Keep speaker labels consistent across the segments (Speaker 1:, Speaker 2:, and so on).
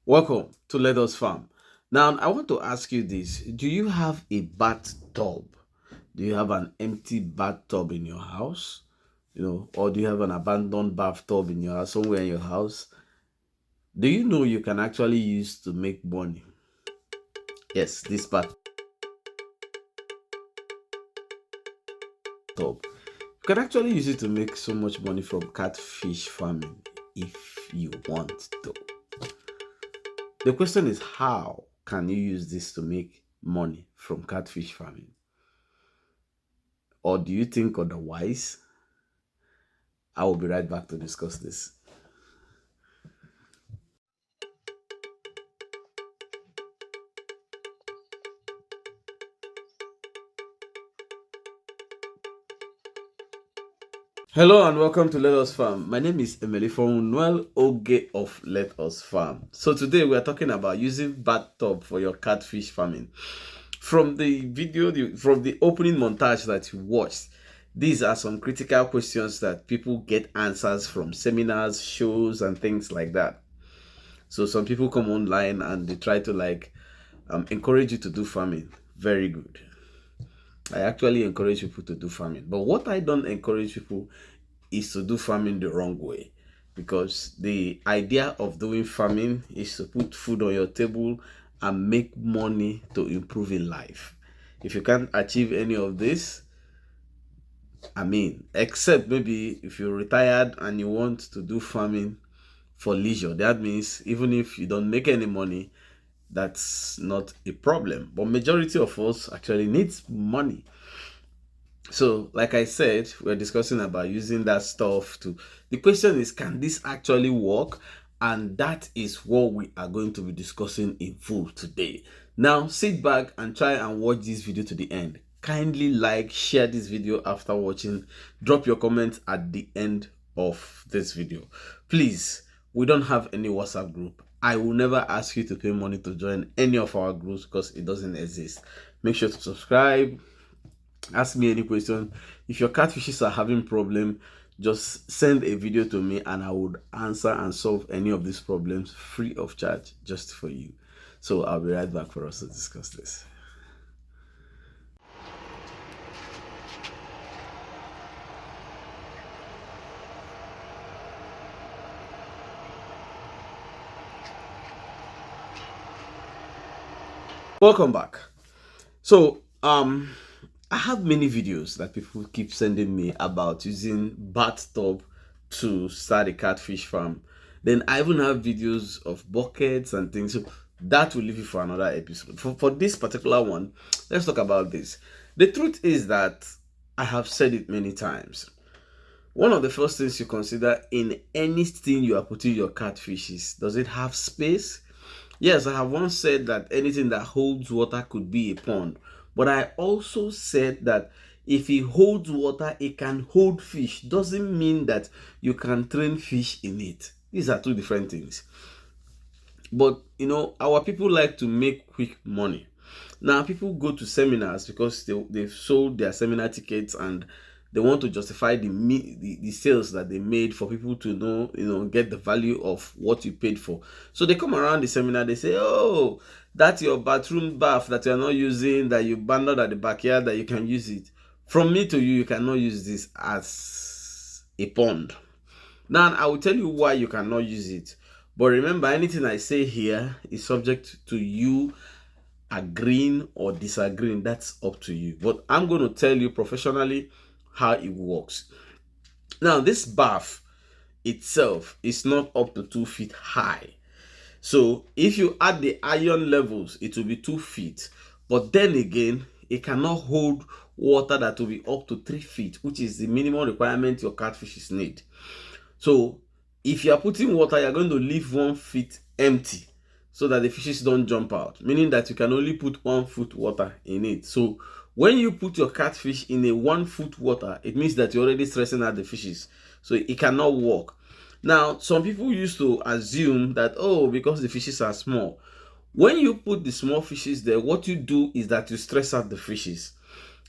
Speaker 1: Welcome to Let Us Farm. Now, I want to ask you this. Do you have a bathtub? Do you have an empty bathtub in your house? Or do you have an abandoned bathtub in your house, somewhere in your house? Do you know you can actually use to make money? Yes, this bathtub. You can actually use it to make so much money from catfish farming if you want to. The question is, how can you use this to make money from catfish farming? Or do you think otherwise? I will be right back to discuss this. Hello and welcome to Let Us Farm. My name is Noel Oge of Let Us Farm. So today we are talking about using bathtub for your catfish farming. From the video, from the opening montage that you watched, these are some critical questions that people get answers from seminars, shows, and things like that. So some people come online and they try to encourage you to do farming. Very good. I actually encourage people to do farming. But what I don't encourage people is to do farming the wrong way. Because the idea of doing farming is to put food on your table and make money to improve in life. If you can't achieve any of this, except maybe if you're retired and you want to do farming for leisure, that means even if you don't make any money, that's not a problem. But majority of us actually needs money. So like I said, we're discussing about using that stuff to, the question is, can this actually work? And that is what we are going to be discussing in full today. Now sit back and try and watch this video to the end. Kindly share this video after watching, drop your comments at the end of this video. Please, we don't have any WhatsApp group. I will never ask you to pay money to join any of our groups because it doesn't exist. Make sure to subscribe. Ask me any question. If your catfishes are having problem, just send a video to me and I would answer and solve any of these problems free of charge just for you. So I'll be right back for us to discuss this. Welcome back. So I have many videos that people keep sending me about using bathtub to start a catfish farm. Then I even have videos of buckets and things. So that will leave you for another episode. For this particular one, let's talk about this. The truth is that I have said it many times. One of the first things you consider in anything you are putting your catfish is, does it have space? Yes, I have once said that anything that holds water could be a pond. But I also said that if it holds water, it can hold fish. Doesn't mean that you can train fish in it. These are two different things. But, our people like to make quick money. Now, people go to seminars because they've sold their seminar tickets and they want to justify the sales that they made for people to know, get the value of what you paid for. So they come around the seminar, they say, oh, that's your bathroom bath that you're not using, that you abandoned at the backyard, that you can use it. From me to you, you cannot use this as a pond. Now, I will tell you why you cannot use it. But remember, anything I say here is subject to you agreeing or disagreeing. That's up to you. But I'm going to tell you professionally how it works. Now, this bath itself is not up to 2 feet high. So if you add the iron levels, it will be 2 feet. But then again, it cannot hold water that will be up to 3 feet, which is the minimum requirement your catfishes need. So if you are putting water, you're going to leave 1 feet empty so that the fishes don't jump out, meaning that you can only put 1 foot water in it. So when you put your catfish in a 1 foot water, it means that you're already stressing out the fishes. So it cannot work. Now, some people used to assume that, oh, because the fishes are small. When you put the small fishes there, what you do is that you stress out the fishes.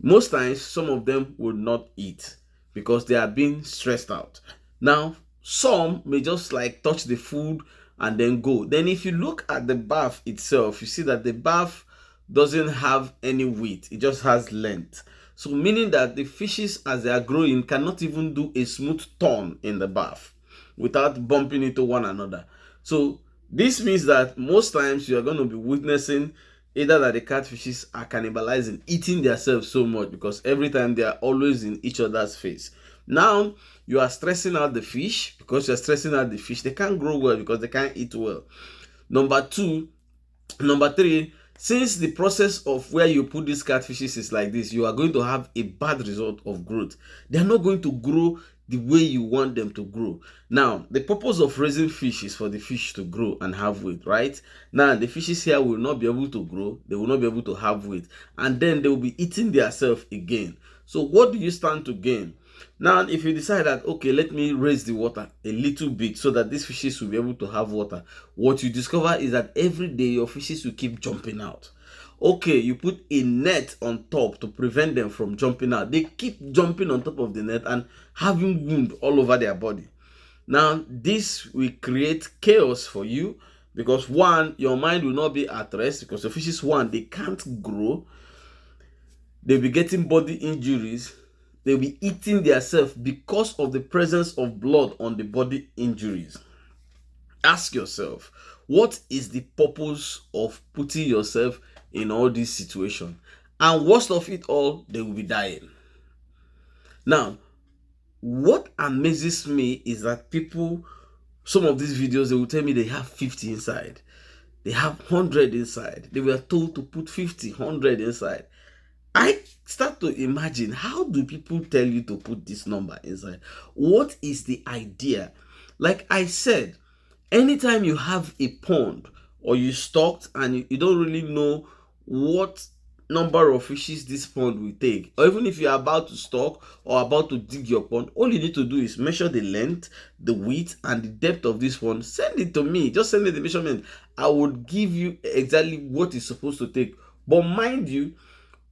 Speaker 1: Most times, some of them will not eat because they are being stressed out. Now, some may just touch the food and then go. Then if you look at the bath itself, you see that the bath doesn't have any width, it just has length. So meaning that the fishes, as they are growing, cannot even do a smooth turn in the bath without bumping into one another. So this means that most times you are going to be witnessing either that the catfishes are cannibalizing, eating themselves so much, because every time they are always in each other's face. Now you are stressing out the fish. Because you are stressing out the fish, they can't grow well because they can't eat well. Number three, since the process of where you put these catfishes is like this, you are going to have a bad result of growth. They are not going to grow the way you want them to grow. Now, the purpose of raising fish is for the fish to grow and have weight, right? Now, the fishes here will not be able to grow, they will not be able to have weight, and then they will be eating themselves again. So what do you stand to gain? Now, if you decide that, okay, let me raise the water a little bit so that these fishes will be able to have water, what you discover is that every day your fishes will keep jumping out. Okay, you put a net on top to prevent them from jumping out. They keep jumping on top of the net and having wound all over their body. Now, this will create chaos for you because one, your mind will not be at rest because the fishes, one, they can't grow. They'll be getting body injuries. They'll be eating themselves because of the presence of blood on the body injuries. Ask yourself, what is the purpose of putting yourself in all these situations? And worst of it all, they will be dying. Now, what amazes me is that people, some of these videos, they will tell me they have 50 inside. They have 100 inside. They were told to put 50, 100 inside. I start to imagine, how do people tell you to put this number inside? What is the idea? Like I said, anytime you have a pond or you stocked and you don't really know what number of fishes this pond will take, or even if you're about to stock or about to dig your pond, all you need to do is measure the length, the width, and the depth of this pond. Send it to me. Just send me the measurement. I would give you exactly what it's supposed to take. But mind you,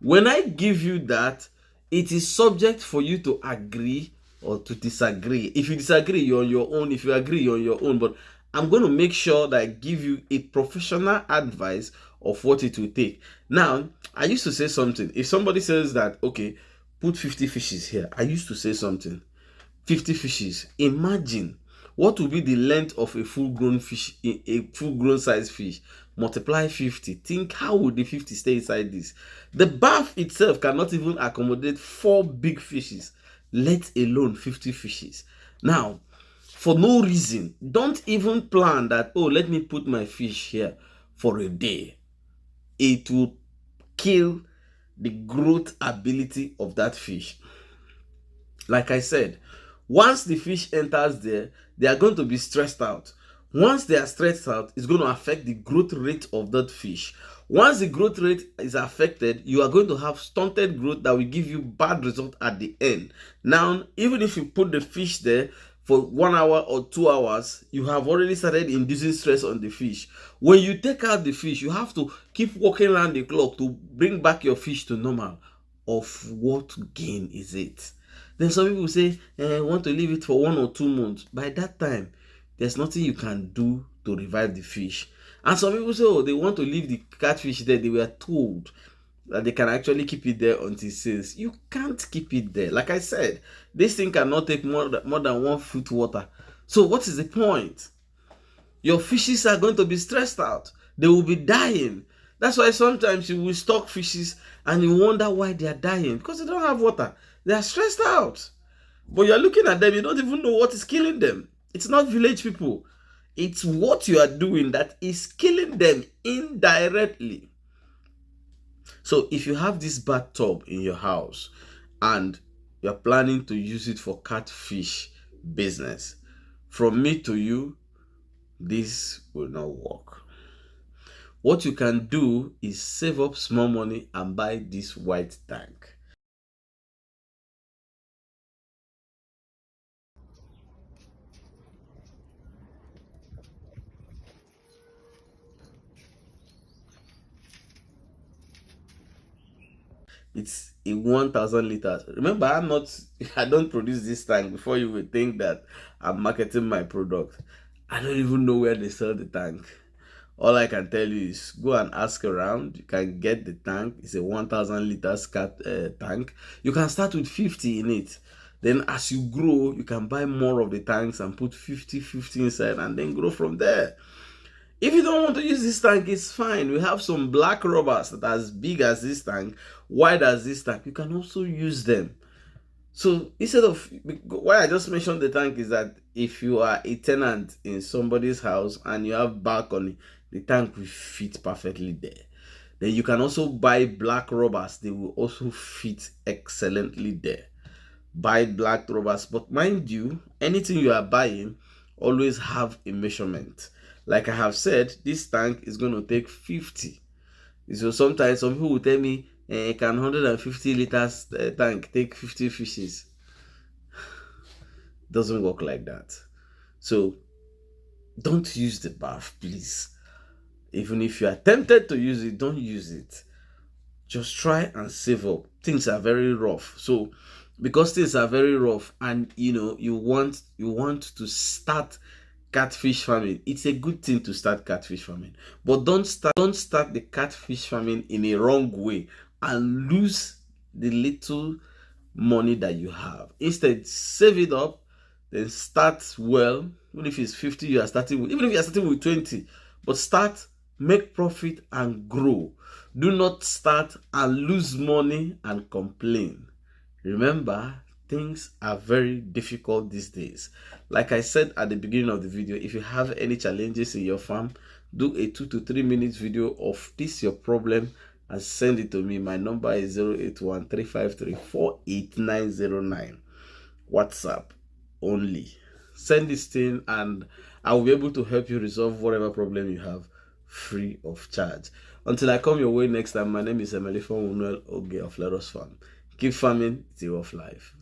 Speaker 1: when I give you that, it is subject for you to agree or to disagree. If you disagree, you're on your own. If you agree, you're on your own. But I'm going to make sure that I give you a professional advice of what it will take. Now, I used to say something. If somebody says that, okay, put 50 fishes here, I used to say something. 50 fishes. Imagine what will be the length of a full-grown fish, a full-grown size fish. Multiply 50. Think, how would the 50 stay inside this? The bath itself cannot even accommodate 4 big fishes, let alone 50 fishes. Now, for no reason, don't even plan that, oh, let me put my fish here for a day. It will kill the growth ability of that fish. Like I said, once the fish enters there, they are going to be stressed out. Once they are stressed out, it's going to affect the growth rate of that fish. Once the growth rate is affected, you are going to have stunted growth that will give you bad result at the end. Now, even if you put the fish there for 1 hour or 2 hours, you have already started inducing stress on the fish. When you take out the fish, you have to keep walking around the clock to bring back your fish to normal. Of what gain is it? Then some people say, I want to leave it for 1 or 2 months. By that time, there's nothing you can do to revive the fish. And some people say, oh, they want to leave the catfish there. They were told that they can actually keep it there until it says. You can't keep it there. Like I said, this thing cannot take more than 1 foot water. So what is the point? Your fishes are going to be stressed out. They will be dying. That's why sometimes you will stock fishes and you wonder why they are dying. Because they don't have water. They are stressed out. But you're looking at them, you don't even know what is killing them. It's not village people. It's what you are doing that is killing them indirectly. So if you have this bathtub in your house and you're planning to use it for catfish business, from me to you, this will not work. What you can do is save up small money and buy this white tank. It's a 1,000 liters. Remember, I don't produce this tank before you will think that I'm marketing my product. I don't even know where they sell the tank. All I can tell you is go and ask around. You can get the tank. It's a 1,000 liters tank. You can start with 50 in it. Then as you grow, you can buy more of the tanks and put 50 inside and then grow from there. If you don't want to use this tank, it's fine. We have some black rubbers that are as big as this tank, wide as this tank. You can also use them. So instead of, why I just mentioned the tank is that if you are a tenant in somebody's house and you have balcony, the tank will fit perfectly there. Then you can also buy black rubbers. They will also fit excellently there. Buy black rubbers, but mind you, anything you are buying, always have a measurement. Like I have said, this tank is going to take 50. So sometimes some people will tell me, can 150 liters tank take 50 fishes? Doesn't work like that. So don't use the bath, please. Even if you are tempted to use it, don't use it. Just try and save up. Things are very rough. So because things are very rough and you want to start catfish farming, it's a good thing to start catfish farming, but don't start the catfish farming in a wrong way and lose the little money that you have. Instead, save it up, then start well. Even if it's 50, you are starting with, even if you are starting with 20, but start, make profit and grow. Do not start and lose money and complain. Remember, things are very difficult these days. Like I said at the beginning of the video, if you have any challenges in your farm, do a 2 to 3 minutes video of this your problem and send it to me. My number is 081-353-48909. WhatsApp only. Send this thing and I will be able to help you resolve whatever problem you have free of charge. Until I come your way next time, my name is Emelifon Unuel Oge of Let Us Farm. Keep farming, it's a way of life.